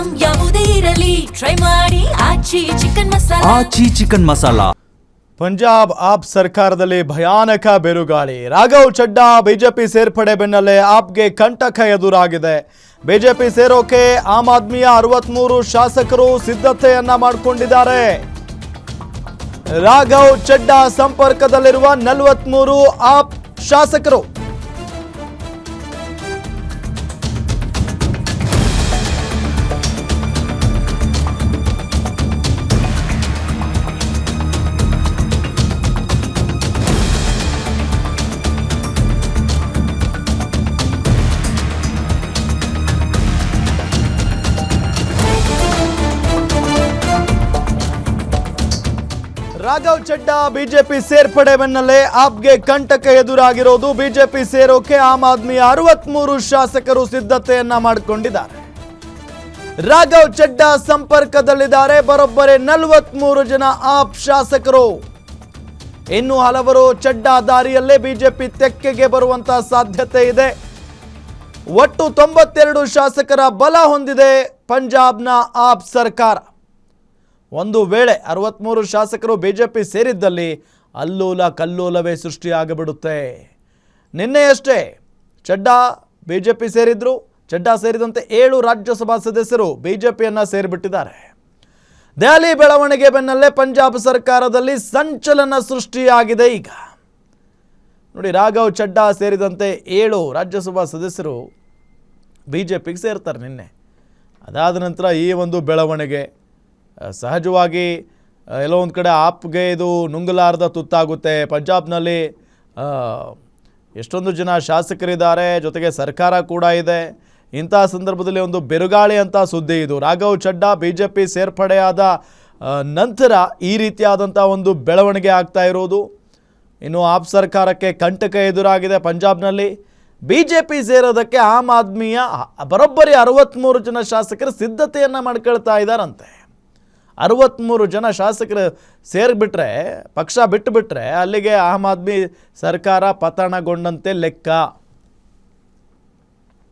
Item ಯಾವುದೇ ಇರಲಿ try ಮಾಡಿ ಆಚಿ ಚಿಕನ್ ಮಸಾಲಾ. ಪಂಜಾಬ್ ಆಪ್ ಸರ್ಕಾರದಲ್ಲಿ ಭಯಾನಕ ಬಿರುಗಾಳಿ. ರಾಘವ್ ಚಡ್ಡಾ ಬಿಜೆಪಿ ಸೇರ್ಪಡೆ ಬೆನ್ನಲ್ಲೇ ಆಪ್ಗೆ ಕಂಟಕ ಎದುರಾಗಿದೆ. ಬಿಜೆಪಿ ಸೇರೋಕೆ ಆಮ್ ಆದ್ಮಿಯ 63 ಶಾಸಕರು ಸಿದ್ಧತೆಯನ್ನ ಮಾಡಿಕೊಂಡಿದ್ದಾರೆ. ರಾಘವ್ ಚಡ್ಡಾ ಸಂಪರ್ಕದಲ್ಲಿರುವ 43 ಆಪ್ ಶಾಸಕರು ರಾಘವ್ ಚಡ್ಡಾ ಬಿಜೆಪಿ ಸೇರ್ಪಡೆ ಬೆನ್ನಲ್ಲೇ ಆಪ್ಗೆ ಕಂಟಕ ಎದುರಾಗಿರೋದು. ಬಿಜೆಪಿ ಸೇರೋಕೆ ಆಮ್ ಆದ್ಮಿಯ 63 ಶಾಸಕರು ಸಿದ್ಧತೆಯನ್ನ ಮಾಡಿಕೊಂಡಿದ್ದಾರೆ. ರಾಘವ್ ಚಡ್ಡಾ ಸಂಪರ್ಕದಲ್ಲಿದ್ದಾರೆ. ಬರೋಬ್ಬರಿ 43 ಜನ ಆಪ್ ಶಾಸಕರು. ಇನ್ನು ಹಲವರು ಚಡ್ಡಾ ದಾರಿಯಲ್ಲೇ ಬಿಜೆಪಿ ತೆಕ್ಕೆಗೆ ಬರುವಂತಹ ಸಾಧ್ಯತೆ ಇದೆ. ಒಟ್ಟು 92 ಶಾಸಕರ ಬಲ ಹೊಂದಿದೆ ಪಂಜಾಬ್ನ ಆಪ್ ಸರ್ಕಾರ. ಒಂದು ವೇಳೆ 63 ಶಾಸಕರು ಬಿಜೆಪಿ ಸೇರಿದ್ದಲ್ಲಿ ಅಲ್ಲೋಲ ಕಲ್ಲೋಲವೇ ಸೃಷ್ಟಿಯಾಗಿಬಿಡುತ್ತೆ. ನಿನ್ನೆಯಷ್ಟೇ ಚಡ್ಡಾ ಬಿಜೆಪಿ ಸೇರಿದ್ರು. ಚಡ್ಡಾ ಸೇರಿದಂತೆ 7 ರಾಜ್ಯಸಭಾ ಸದಸ್ಯರು ಬಿಜೆಪಿಯನ್ನ ಸೇರಿಬಿಟ್ಟಿದ್ದಾರೆ. ದೆಹಲಿ ಬೆಳವಣಿಗೆ ಬೆನ್ನಲ್ಲೇ ಪಂಜಾಬ್ ಸರ್ಕಾರದಲ್ಲಿ ಸಂಚಲನ ಸೃಷ್ಟಿಯಾಗಿದೆ. ಈಗ ನೋಡಿ, ರಾಘವ್ ಚಡ್ಡಾ ಸೇರಿದಂತೆ 7 ರಾಜ್ಯಸಭಾ ಸದಸ್ಯರು ಬಿಜೆಪಿಗೆ ಸೇರ್ತಾರೆ ನಿನ್ನೆ. ಅದಾದ ನಂತರ ಈ ಒಂದು ಬೆಳವಣಿಗೆ ಸಹಜವಾಗಿ ಎಲ್ಲೋ ಒಂದು ಕಡೆ ಆಪ್ಗೆ ಇದು ನುಂಗಲಾರದ ತುತ್ತಾಗುತ್ತೆ. ಪಂಜಾಬ್ನಲ್ಲಿ ಎಷ್ಟೊಂದು ಜನ ಶಾಸಕರಿದ್ದಾರೆ, ಜೊತೆಗೆ ಸರ್ಕಾರ ಕೂಡ ಇದೆ. ಇಂಥ ಸಂದರ್ಭದಲ್ಲಿ ಒಂದು ಬಿರುಗಾಳಿ ಅಂತ ಸುದ್ದಿ ಇದು. ರಾಘವ್ ಚಡ್ಡಾ ಬಿಜೆಪಿ ಸೇರ್ಪಡೆಯಾದ ನಂತರ ಈ ರೀತಿಯಾದಂಥ ಒಂದು ಬೆಳವಣಿಗೆ ಆಗ್ತಾ ಇರೋದು. ಇನ್ನು ಆಪ್ ಸರ್ಕಾರಕ್ಕೆ ಕಂಟಕ ಎದುರಾಗಿದೆ. ಪಂಜಾಬ್ನಲ್ಲಿ ಬಿಜೆಪಿ ಸೇರೋದಕ್ಕೆ ಆಮ್ ಆದ್ಮಿಯ ಬರೋಬ್ಬರಿ 63 ಜನ ಶಾಸಕರು ಸಿದ್ಧತೆಯನ್ನು ಮಾಡ್ಕೊಳ್ತಾ ಇದ್ದಾರಂತೆ. 63 ಜನ ಶಾಸಕರು ಸೇರಿಬಿಟ್ರೆ, ಪಕ್ಷ ಬಿಟ್ಟುಬಿಟ್ರೆ ಅಲ್ಲಿಗೆ ಆಮ್ ಆದ್ಮಿ ಸರ್ಕಾರ ಪತನಗೊಂಡಂತೆ ಲೆಕ್ಕ.